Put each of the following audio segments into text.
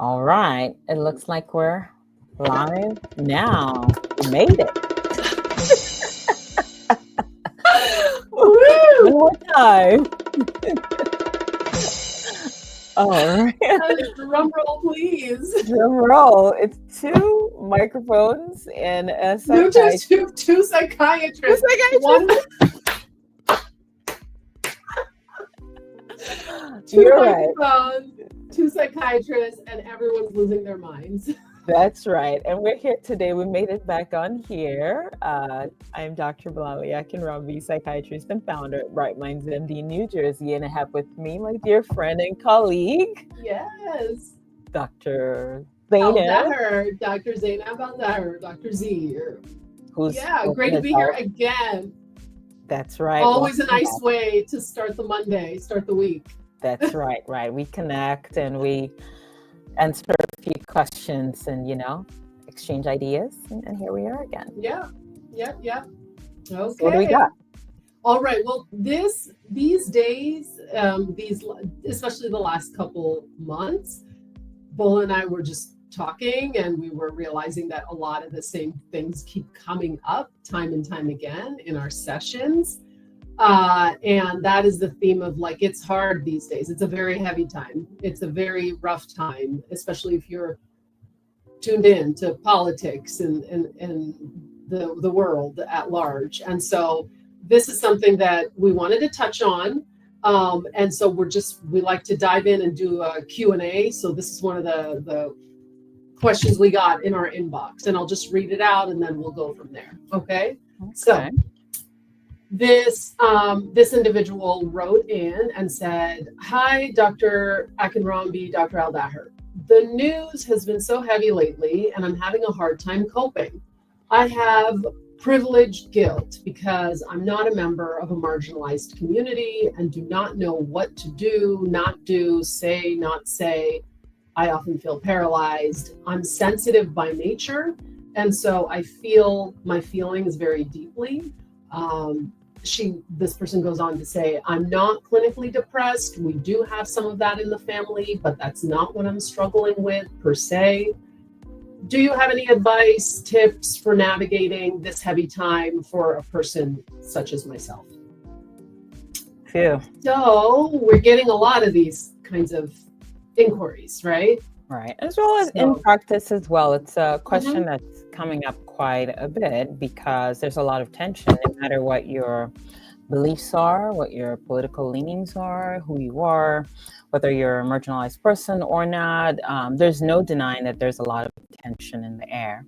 All right. It looks like we're live now. We made it. One Woo! more time. All right. Drum roll, please. Drum roll. It's two microphones and a No, psychiatrist. two psychiatrists. One, two You're right. microphones, two psychiatrists, and everyone's losing their minds. That's right. And we're here today. We made it back on here. I'm Dr. Blawi Akinromby, psychiatrist and founder at Bright Minds MD, New Jersey. And I have with me my dear friend and colleague, Yes. Dr. Zainab, Al-Daher, Dr. Zainab Al-Daher, Dr. Z. who's Yeah, great to be here again. That's right. Always a Welcome nice back. way to start the Monday, start the week. That's right. We connect and we answer a few questions and, exchange ideas. And here we are again. Yeah. Okay. So what do we got? All right. Well, these days, especially the last couple months, Bull and I were just talking, and we were realizing that a lot of the same things keep coming up time and time again in our sessions. And that is the theme of it's hard these days. It's a very heavy time. It's a very rough time, especially if you're tuned in to politics and the world at large. And so this is something that we wanted to touch on. And so we like to dive in and do a Q&A. So this is one of the questions we got in our inbox, and I'll just read it out and then we'll go from there. Okay. So this individual wrote in and said, "Hi, Dr. Akinromby, Dr. Al-Daher. The news has been so heavy lately, and I'm having a hard time coping. I have privileged guilt because I'm not a member of a marginalized community and do not know what to do, not do, say, not say. I often feel paralyzed. I'm sensitive by nature, and so I feel my feelings very deeply." This person goes on to say, "I'm not clinically depressed. We do have some of that in the family, but that's not what I'm struggling with per se. Do you have any advice, tips for navigating this heavy time for a person such as myself?" Phew. So we're getting a lot of these kinds of inquiries, right? Right. As well as in practice as well. It's a question that's coming up quite a bit because there's a lot of tension, no matter what your beliefs are, what your political leanings are, who you are, whether you're a marginalized person or not. There's no denying that there's a lot of tension in the air.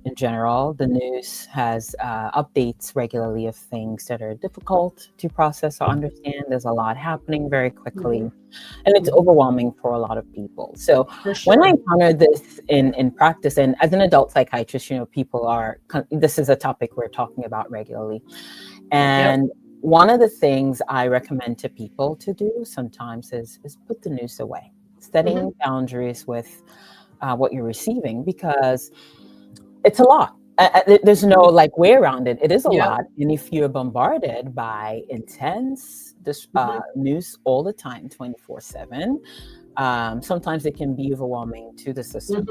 In general, the news has updates regularly of things that are difficult to process or understand. There's a lot happening very quickly, and it's overwhelming for a lot of people. So when I encounter this in practice, and as an adult psychiatrist, this is a topic we're talking about regularly. And one of the things I recommend to people to do sometimes is put the news away, setting boundaries with what you're receiving, because it's a lot. There's no way around it. It is a lot. And if you're bombarded by intense news all the time, 24/7, sometimes it can be overwhelming to the system.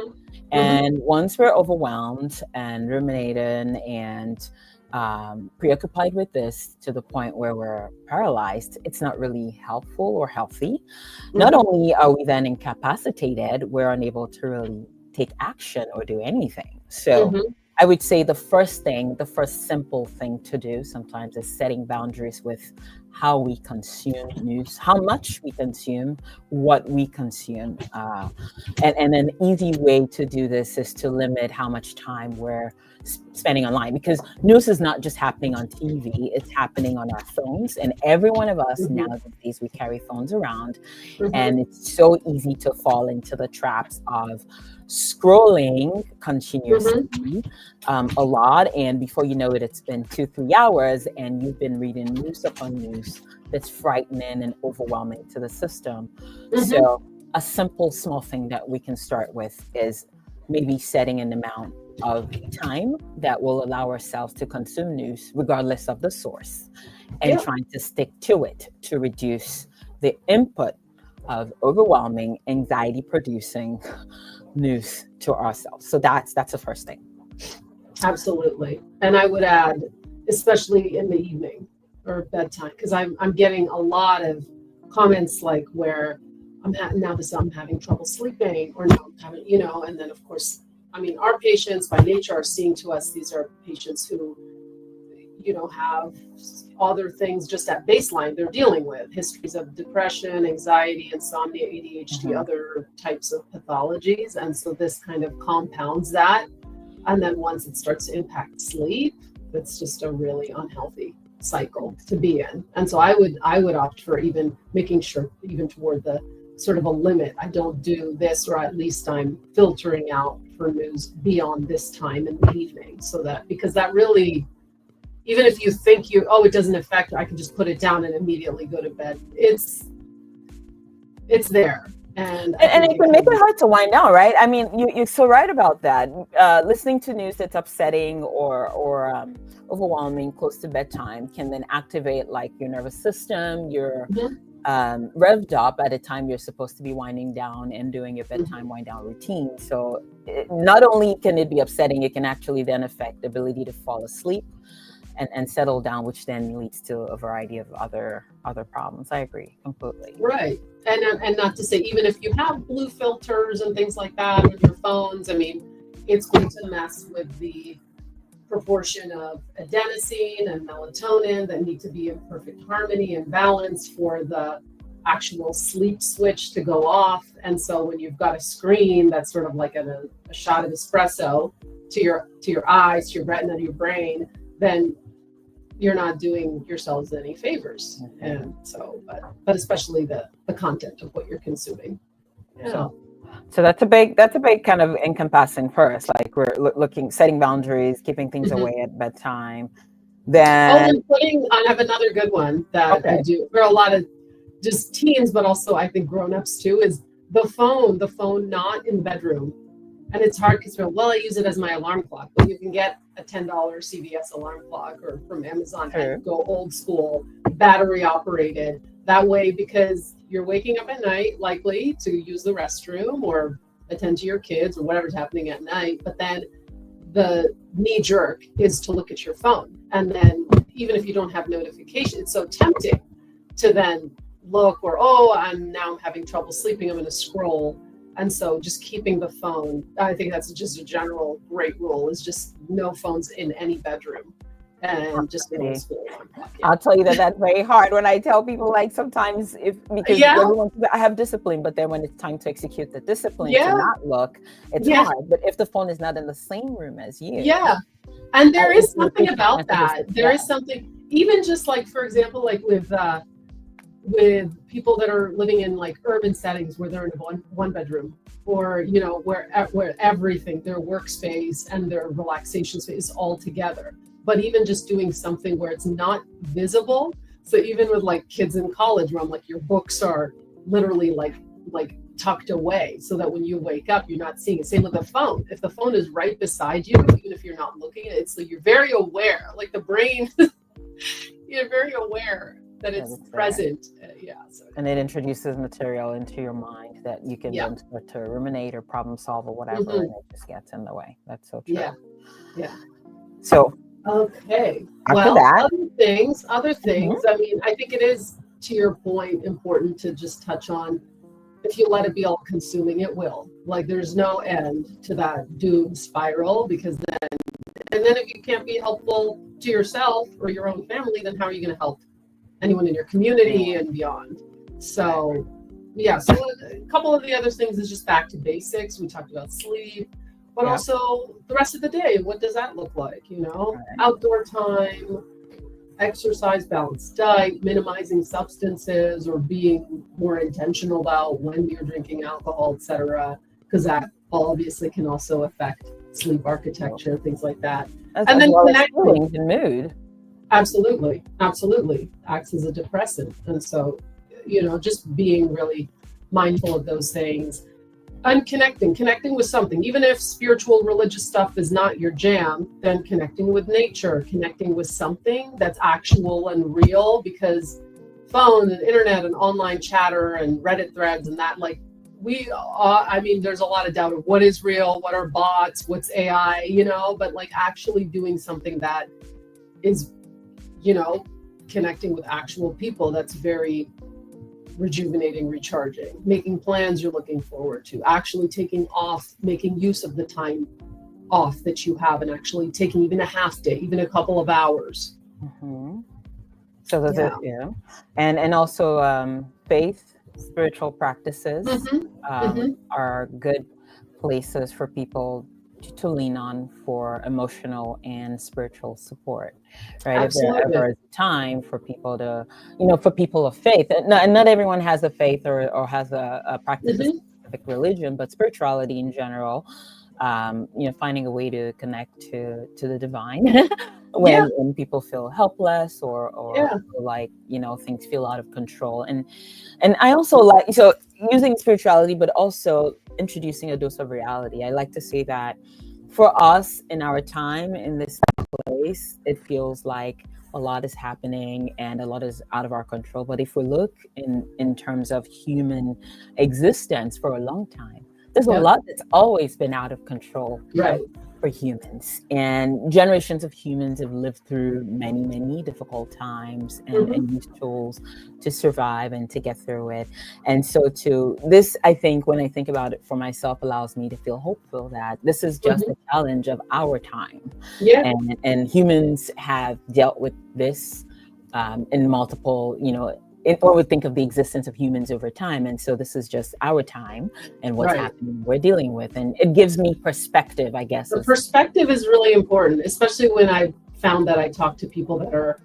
And once we're overwhelmed and ruminating and preoccupied with this to the point where we're paralyzed, it's not really helpful or healthy. Not only are we then incapacitated, we're unable to really take action or do anything. So I would say the first simple thing to do sometimes is setting boundaries with how we consume news, how much we consume, what we consume. And an easy way to do this is to limit how much time we're spending online, because news is not just happening on TV, it's happening on our phones. And every one of us nowadays, we carry phones around, and it's so easy to fall into the traps of scrolling continuously a lot, and before you know it, it's been 2-3 hours and you've been reading news upon news that's frightening and overwhelming to the system. So a simple small thing that we can start with is maybe setting an amount of time that will allow ourselves to consume news regardless of the source, and trying to stick to it to reduce the input of overwhelming, anxiety-producing news to ourselves. So that's the first thing. Absolutely. And I would add, especially in the evening or bedtime, because I'm getting a lot of comments like where I'm having trouble sleeping, or now I'm having, and then of course, I mean, our patients by nature are seeing to us, these are patients who, have other things just at baseline they're dealing with, histories of depression, anxiety, insomnia, ADHD, other types of pathologies. And so this kind of compounds that. And then once it starts to impact sleep, it's just a really unhealthy cycle to be in. And so I would opt for even making sure, even toward the sort of a limit, I don't do this, or at least I'm filtering out for news beyond this time in the evening, so that, because that really, even if you think it doesn't affect, I can just put it down and immediately go to bed. It's there. And it can make it hard to wind down, right? I mean, you're so right about that. Listening to news that's upsetting or overwhelming close to bedtime can then activate like your nervous system, your revved up at a time you're supposed to be winding down and doing your bedtime wind down routine. So not only can it be upsetting, it can actually then affect the ability to fall asleep and settle down, which then leads to a variety of other problems. I agree completely. Right. And not to say, even if you have blue filters and things like that with your phones, I mean, it's going to mess with the proportion of adenosine and melatonin that need to be in perfect harmony and balance for the actual sleep switch to go off. And so when you've got a screen that's sort of like a shot of espresso to your eyes, to your retina, to your brain, then you're not doing yourselves any favors. And so, but especially the content of what you're consuming. Yeah. So that's a big kind of encompassing first, like we're setting boundaries, keeping things away at bedtime. Then I have another good one that I do for a lot of just teens, but also I think grown-ups too, is the phone not in the bedroom. And it's hard because, I use it as my alarm clock, but you can get a $10 CVS alarm clock or from Amazon and go old school, battery operated. That way, because you're waking up at night, likely to use the restroom or attend to your kids or whatever's happening at night. But then the knee jerk is to look at your phone. And then even if you don't have notifications, it's so tempting to then look, or, I'm having trouble sleeping, I'm going to scroll. And so just keeping the phone, I think that's just a general great rule, is just no phones in any bedroom. And just in school. I'll tell you that's very hard when I tell people, like, sometimes because I have discipline, but then when it's time to execute the discipline to not look, it's hard. But if the phone is not in the same room as you. Yeah. And there is something about that. There is something, even just like, for example, like with people that are living in like urban settings where they're in one bedroom, or where everything, their workspace and their relaxation space is all together. But even just doing something where it's not visible. So even with like kids in college, where I'm like, your books are literally like tucked away, so that when you wake up, you're not seeing it. Same with the phone. If the phone is right beside you, even if you're not looking at it, it's like you're very aware, like the brain, you're very aware that it's present. And it introduces material into your mind that you can then start to ruminate or problem solve or whatever, and it just gets in the way. That's so true. Yeah. So okay. After that, other things. I mean, I think it is, to your point, important to just touch on, if you let it be all consuming, it will. Like, there's no end to that doom spiral, because then if you can't be helpful to yourself or your own family, then how are you going to help anyone in your community and beyond? So a couple of the other things is just back to basics. We talked about sleep, but also the rest of the day. What does that look like? Outdoor time, exercise, balanced diet, minimizing substances, or being more intentional about when you're drinking alcohol, etc., because that obviously can also affect sleep architecture, things like that. And then connecting and mood. Absolutely acts as a depressant. And so, just being really mindful of those things and connecting with something, even if spiritual, religious stuff is not your jam, then connecting with nature, connecting with something that's actual and real, because phone and internet and online chatter and Reddit threads and that, like I mean, there's a lot of doubt of what is real, what are bots, what's AI, but like actually doing something that is, connecting with actual people, that's very rejuvenating, recharging, making plans you're looking forward to, actually taking off, making use of the time off that you have, and actually taking even a half day, even a couple of hours. Mm-hmm. So those are, and also faith, spiritual practices are good places for people to lean on for emotional and spiritual support, right? Absolutely. If there is time for people to, for people of faith, and not everyone has a faith or has a practice of specific religion, but spirituality in general, finding a way to connect to the divine when people feel helpless or like, things feel out of control. And I also like, so using spirituality, but also introducing a dose of reality. I like to say that for us in our time in this place, it feels like a lot is happening and a lot is out of our control. But if we look in terms of human existence for a long time, there's a lot that's always been out of control for humans, and generations of humans have lived through many, many difficult times and used tools to survive and to get through it. And so this, I think, when I think about it for myself, allows me to feel hopeful that this is just a challenge of our time. And humans have dealt with this in multiple, or would think of the existence of humans over time. And so this is just our time and what's happening, we're dealing with. And it gives me perspective, I guess. The perspective is really important, especially when I found that I talk to people that are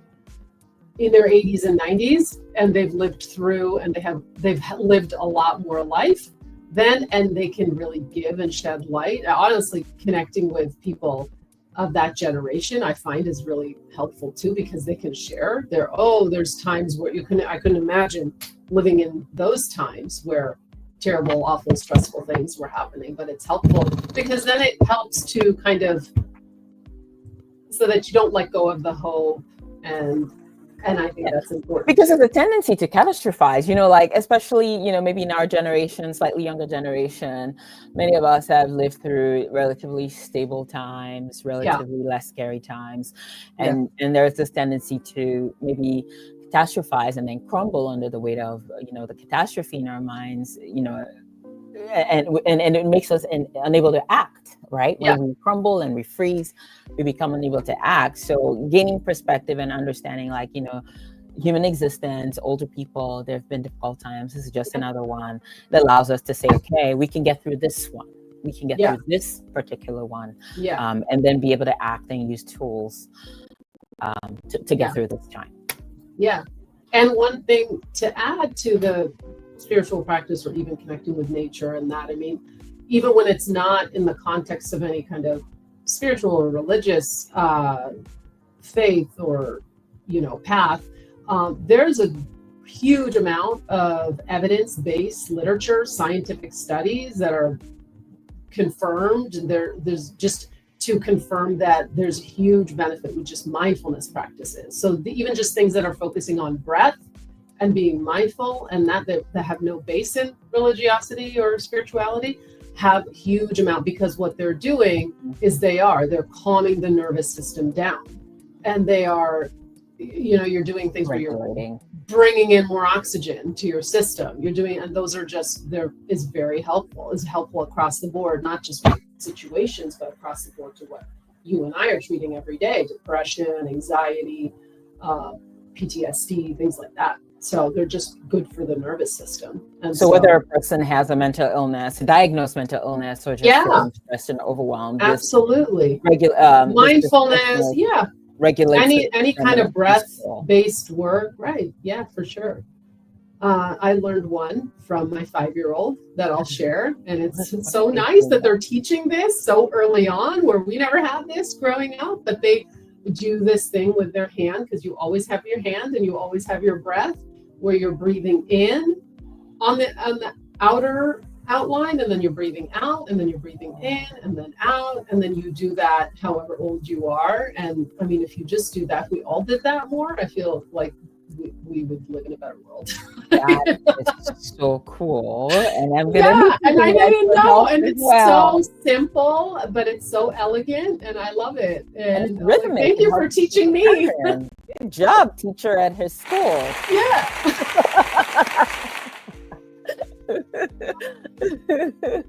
in their 80s and 90s, and they've lived through, and they've lived a lot more life then, and they can really give and shed light. Honestly, connecting with people of that generation, I find, is really helpful too, because they can share there's times where I couldn't imagine living in those times where terrible, awful, stressful things were happening. But it's helpful because then it helps to kind of, so that you don't let go of the hope, and I think that's important. Because there's a tendency to catastrophize, like, especially, maybe in our generation, slightly younger generation, many of us have lived through relatively stable times, relatively less scary times. And there's this tendency to maybe catastrophize and then crumble under the weight of, the catastrophe in our minds, and it makes us unable to act, right? When we crumble and we freeze, we become unable to act. So gaining perspective and understanding, like, human existence, older people, there have been difficult times. This is just another one that allows us to say, okay, we can get through this one. We can get through this particular one. And then be able to act and use tools to get through this time. Yeah. And one thing to add to the spiritual practice, or even connecting with nature and that, I mean, even when it's not in the context of any kind of spiritual or religious faith or path, there's a huge amount of evidence-based literature, scientific studies that are confirmed. There's just to confirm that there's a huge benefit with just mindfulness practices. So even just things that are focusing on breath and being mindful, and that have no base in religiosity or spirituality, have a huge amount, because what they're doing is they're calming the nervous system down, and they are, you're doing things where you're bringing in more oxygen to your system. And those are is very helpful. It's helpful across the board, not just for situations, but across the board to what you and I are treating every day: depression, anxiety, PTSD, things like that. So they're just good for the nervous system. And so whether a person has a mental illness, a diagnosed mental illness, or just feeling stressed and overwhelmed, absolutely, mindfulness, regulate any kind of breath-based work, right? Yeah, for sure. I learned one from my 5-year-old that I'll share, and it's so nice that they're teaching this so early on, where we never had this growing up, but they do this thing with their hand, because you always have your hand and you always have your breath, where you're breathing in on the outer outline, and then you're breathing out, and then you're breathing in and then out, and then you do that however old you are. And I mean, if you just do that, if we all did that more, I feel like we would live in a better world. That is so cool. And I'm gonna Yeah, and I didn't know, help and as it's well. so simple, but it's so elegant, and I love it. And it's And like, rhythmic. thank It you for helps you teaching me. learn. Good job, teacher at his school. Yeah.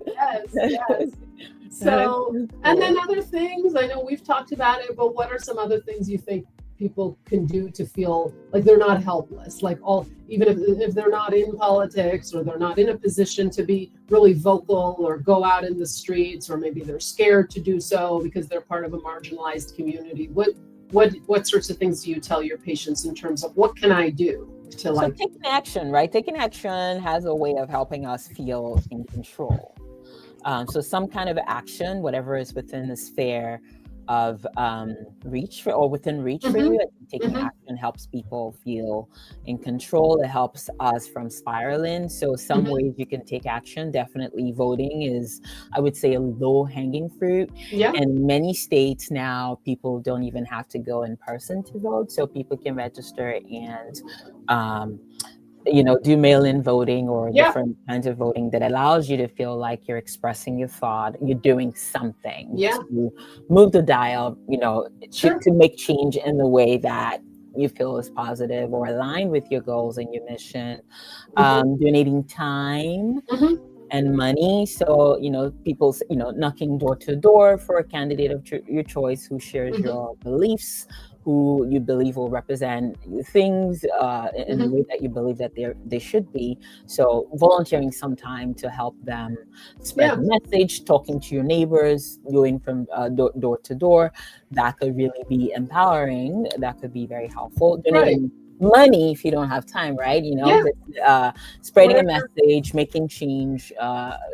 Yes, yes. So, and then other things, I know we've talked about it, but what are some other things you think people can do to feel like they're not helpless? Like even if they're not in politics or they're not in a position to be really vocal or go out in the streets, or maybe they're scared to do so because they're part of a marginalized community. What sorts of things do you tell your patients in terms of what can I do to like? So taking action, right? Taking action has a way of helping us feel in control. So some kind of action, whatever is within the sphere of reach or within reach for you, I think taking action helps people feel in control. It helps us from spiraling. So some ways you can take action, definitely voting is, I would say, a low hanging fruit. Yeah. In many states now, people don't even have to go in person to vote. So people can register and do mail-in voting or different kinds of voting that allows you to feel like you're expressing your thought, you're doing something to move the dial, to make change in the way that you feel is positive or aligned with your goals and your mission. Donating time and money. So, people, knocking door to door for a candidate of your choice who shares your beliefs, who you believe will represent things in the way that you believe that they should be. So volunteering some time to help them spread the message, talking to your neighbors, going from door to door, that could really be empowering. That could be very helpful. Donating money if you don't have time, right? Spreading a message, making change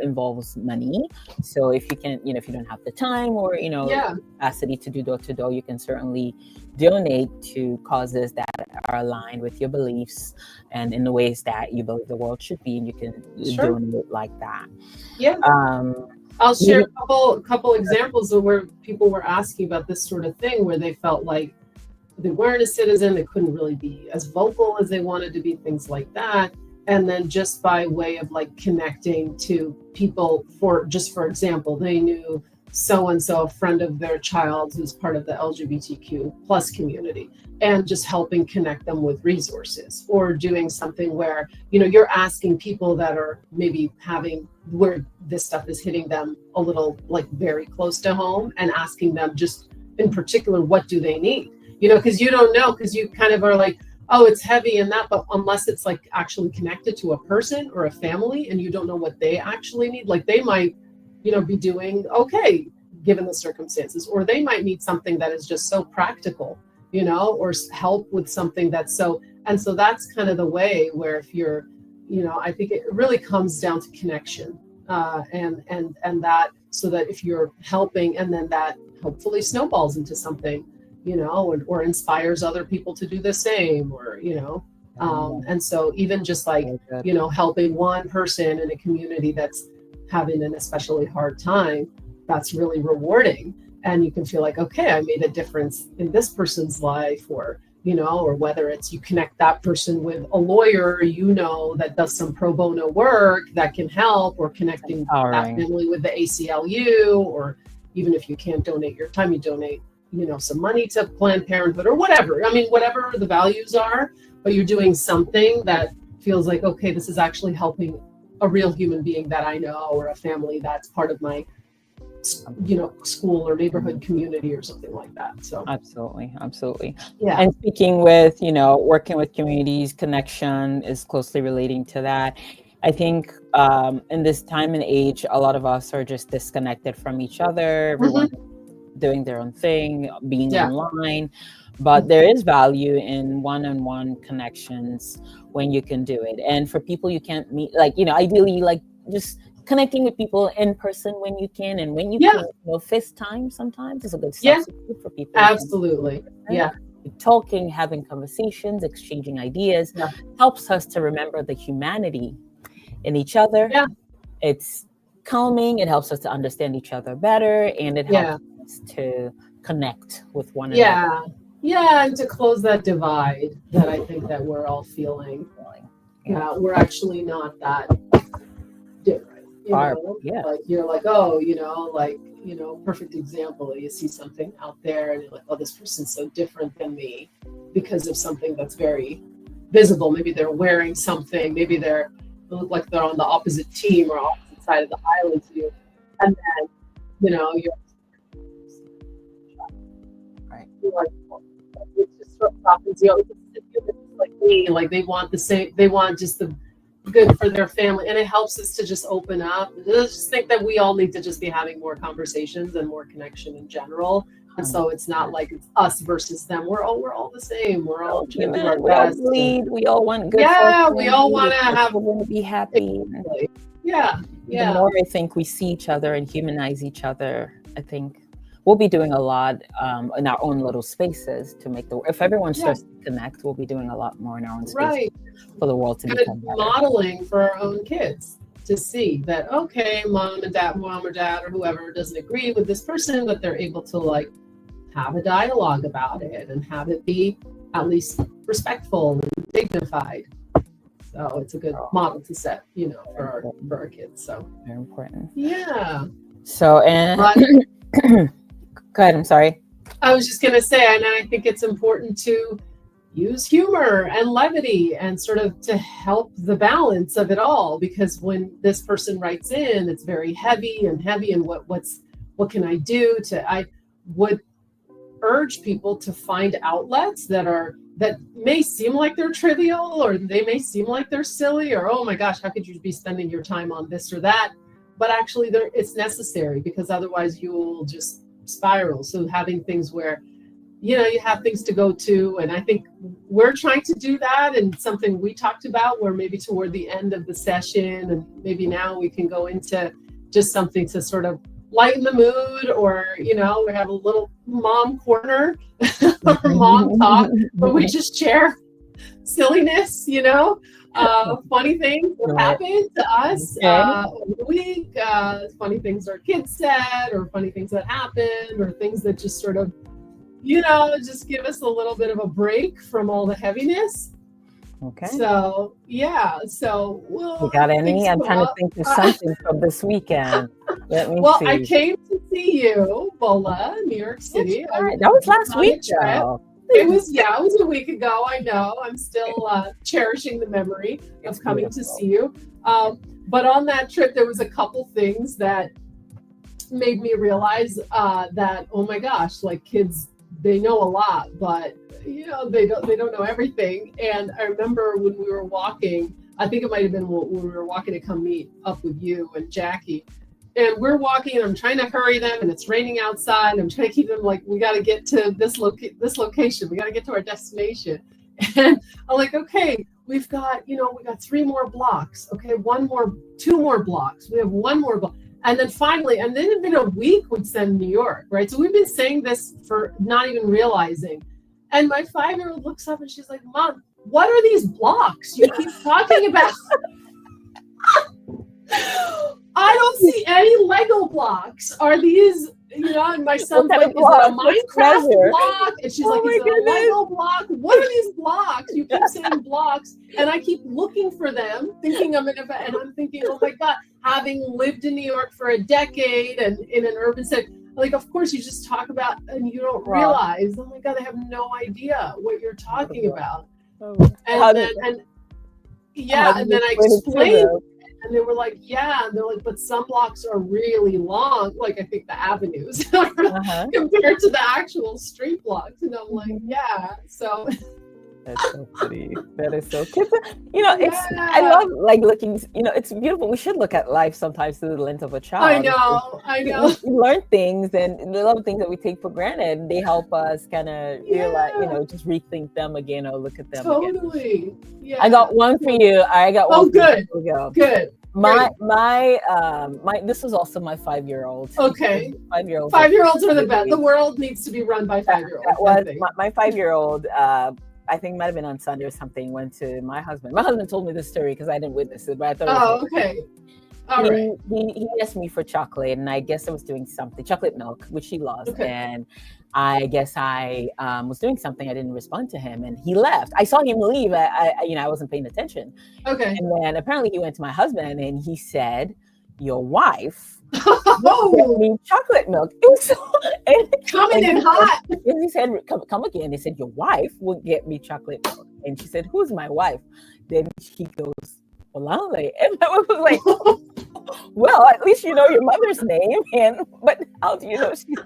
involves money. So if you can, if you don't have the time or capacity to do door to door, you can certainly donate to causes that are aligned with your beliefs and in the ways that you believe the world should be, and you can donate like that. I'll share a couple examples of where people were asking about this sort of thing, where they felt like they weren't a citizen, they couldn't really be as vocal as they wanted to be, things like that. And then just by way of like connecting to people, for example, they knew so-and-so, a friend of their child who's part of the LGBTQ plus community, and just helping connect them with resources, or doing something where, you're asking people that are maybe where this stuff is hitting them a little like very close to home, and asking them just in particular, what do they need? Because you don't know, because you kind of are like, oh, it's heavy and that, but unless it's like actually connected to a person or a family, and you don't know what they actually need, like they might, be doing okay given the circumstances, or they might need something that is just so practical, or help with something that's so, and so that's kind of the way where if you're, I think it really comes down to connection, and that, so that if you're helping, and then that hopefully snowballs into something, or inspires other people to do the same, or, and so even just like, helping one person in a community that's having an especially hard time, that's really rewarding. And you can feel like, okay, I made a difference in this person's life, or, or whether it's you connect that person with a lawyer, that does some pro bono work that can help, or connecting that family with the ACLU, or even if you can't donate your time, you donate some money to Planned Parenthood or whatever. I mean, whatever the values are, but you're doing something that feels like, okay, this is actually helping a real human being that I know, or a family that's part of my, school or neighborhood community or something like that. So absolutely. Yeah. And speaking with, working with communities, connection is closely relating to that. I think in this time and age, a lot of us are just disconnected from each other. Everyone doing their own thing, being online, but there is value in one-on-one connections when you can do it. And for people you can't meet, like, ideally, like just connecting with people in person when you can, and when you can, FaceTime sometimes is a good substitute for people. Absolutely. Talking, having conversations, exchanging ideas helps us to remember the humanity in each other. It's calming, it helps us to understand each other better, and it helps us to connect with one another. Yeah, and to close that divide that I think that we're all feeling. Yeah, we're actually not that different. Yeah. Like you're like, oh, like, perfect example. You see something out there and you're like, oh, this person's so different than me because of something that's very visible. Maybe they're wearing something, maybe they look like they're on the opposite team or opposite side of the aisle to you. And then, you're Right. like, it just sort of happens, it's like me, like they want the same, they want just the good for their family, and it helps us to just open up. I just think that we all need to just be having more conversations and more connection in general, and so it's not like it's us versus them. We're all the same. We're all trying to do our We all best. bleed. We all want good. Yeah, we all want to have be happy. Yeah. The more I think we see each other and humanize each other, I think we'll be doing a lot in our own little spaces to make if everyone starts to connect, we'll be doing a lot more in our own spaces for the world to become better. Modeling for our own kids to see that, okay, mom or dad or whoever doesn't agree with this person, but they're able to like have a dialogue about it and have it be at least respectful and dignified. So it's a good model to set, for our kids. So very important. Yeah. So go ahead. I'm sorry. I was just going to say, and I think it's important to use humor and levity and sort of to help the balance of it all, because when this person writes in, it's very heavy and what can I do I would urge people to find outlets that may seem like they're trivial, or they may seem like they're silly, or oh my gosh, how could you be spending your time on this or that? But actually it's necessary, because otherwise you'll just spiral. So having things where you have things to go to, and I think we're trying to do that, and something we talked about where maybe toward the end of the session, and maybe now we can go into just something to sort of lighten the mood, or we have a little mom corner or mom talk where we just share silliness, funny things that happened to us over the week, funny things our kids said, or funny things that happened, or things that just sort of just give us a little bit of a break from all the heaviness. Okay. So you got any? I'm trying to think of something from this weekend. Let me see. I came to see you, Bola, New York City. That was last week, though. It was a week ago. I know. I'm still cherishing the memory of coming to see you. But on that trip, there was a couple things that made me realize that, oh my gosh, like kids, they know a lot, but they don't know everything. And I remember when we were walking, I think it might have been when we were walking to come meet up with you and Jackie. And we're walking, and I'm trying to hurry them, and it's raining outside. And I'm trying to keep them like, we got to get to this location. We got to get to our destination. And I'm like, okay, we got 3 more blocks. Okay, 2 more blocks. We have 1 more block. And then finally, and then in a week we'd send New York, right? So we've been saying this for not even realizing. And my 5-year-old looks up and she's like, Mom, what are these blocks you keep talking about? I don't see any Lego blocks. Are these, and my son's like, is it a Minecraft block? And she's like, is it a Lego block? What are these blocks? You keep saying blocks. And I keep looking for them, thinking I'm and I'm thinking, oh my God, having lived in New York for a decade and in an urban setting, like, of course you just talk about, and you don't realize, oh my God, I have no idea what you're talking about. And then I explained, and they were like, yeah, and they're like, but some blocks are really long, like I think the avenues compared to the actual street blocks. And I'm like, yeah, so that's so funny. That is so kids. I love like looking. It's beautiful. We should look at life sometimes through the lens of a child. I know. We learn things, and the little things that we take for granted, they help us kind of realize, just rethink them again or look at them again. Totally. Yeah. I got one for you. I got one. Oh, good. For you. Good. My this was also my 5-year-old. Okay. 5-year-old. 5-year-olds are the best. The world needs to be run by 5-year-olds. That was my 5-year-old. I think it might have been on Sunday or something. Went to my husband. My husband told me this story because I didn't witness it, but I thought. Okay. All right. he asked me for chocolate, and I guess I was doing something, chocolate milk, which he loves. Okay. And I guess I was doing something. I didn't respond to him, and he left. I saw him leave. I wasn't paying attention. Okay. And then apparently he went to my husband, and he said, "Your wife Oh, get me chocolate milk." It was so, coming in hot. And he said, come again. He said, "Your wife will get me chocolate milk." And she said, "Who's my wife?" Then he goes, "Olale." And I was like, "Well, at least you know your mother's name." But how do you know she's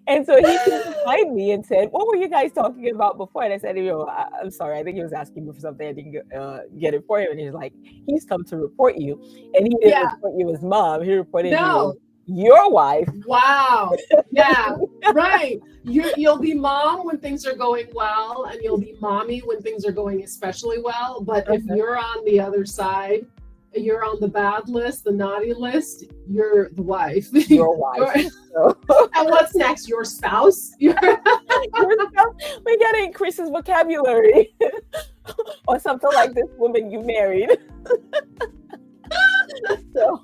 And so he came behind me and said, "What were you guys talking about before?" And I said, "I'm sorry. I think he was asking me for something. I didn't get it for him." And he's like, "He's come to report you." And he didn't report you as mom. He reported you as your wife. Wow. Yeah. Right. You'll be mom when things are going well, and you'll be mommy when things are going especially well. But if you're on the other side, you're on the bad list, the naughty list, you're the wife. Your wife. And what's next? Your spouse? We gotta increase his vocabulary. Or something like this woman you married. So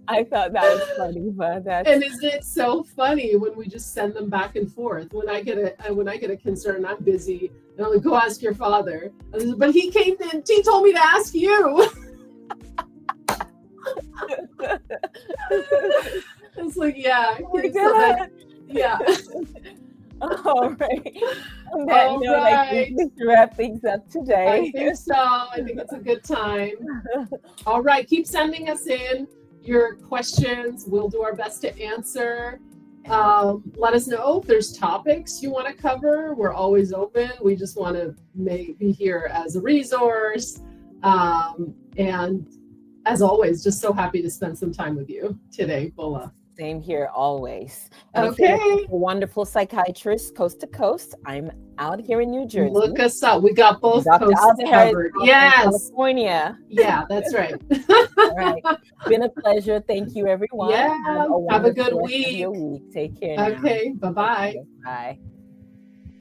I thought that was funny, but and isn't it so funny when we just send them back and forth? When I get a concern, I'm busy, and I'm like, "Go ask your father." But he came in. He told me to ask you. It's like, yeah, yeah. All right. On that note, I think we should wrap things up today. I think so. I think it's a good time. All right, keep sending us in your questions. We'll do our best to answer. Let us know if there's topics you want to cover. We're always open. We just want to be here as a resource. And as always, just so happy to spend some time with you today, Bola. Same here, always. And okay. A wonderful psychiatrist, coast to coast. I'm out here in New Jersey. Look us up. We got both coasts covered. Yes. California. Yeah, that's right. All right. Been a pleasure. Thank you, everyone. Yeah. Have a good week. Take care. Now. Okay. Bye-bye. Bye.